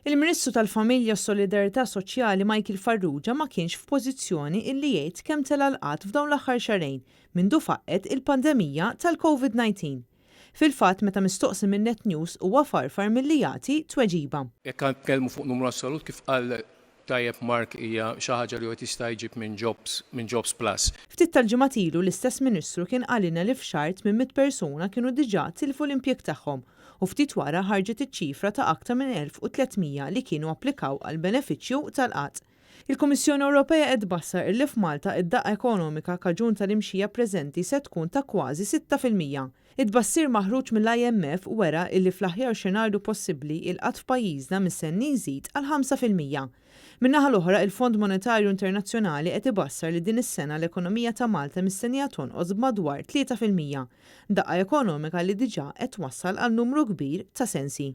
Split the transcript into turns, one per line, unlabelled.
Il-Ministru tal-Familja u Solidarità Soċjali Michael Farrugia ma kienx f'pożizzjoni illi jgħid kemm tela l-qatt f'dawn l-aħħar xarejn mindu faqqet il-pandemija tal-COVID-19. Fil-fatt meta mistoqsi minn Net News huwa farfar milli jagħti tweġiba.
Jekk nitkellmu fuq numru assolut kif qal tajjeb Mark hija xi ħaġa li qed jista' jġib minn Jobs Plus.
Ftit tal-ġimgħat ilu l-istess Ministru kien qalilna li f'xahar 800 persuna kienu diġà tilfu l-impjeg tagħhom u ftit wara ħarġet iċ-ċifra ta' aktar minn 1300 li kienu applikaw għal benefiċċju tal-qatt. Il-Kummissjoni Ewropea qed tbassar li f'Malta id-daqqa ekonomika kaġun tal-imxija preżenti se tkun ta' kważi 6%. Id-bassir maħruġ mill-IMF wera illi fl-aħjar xenarju possibbli il-qatt f'pajjiżna mistenni jżid għal 5%. Min-naħa l-oħra il-Fond Monetarju Internazzjonali qed ibassar li din is-sena l-ekonomija ta' Malta mistennija tonqos b'madwar 3%. Daqqa ekonomika li diġà qed twassal għal numru kbir ta' sensi.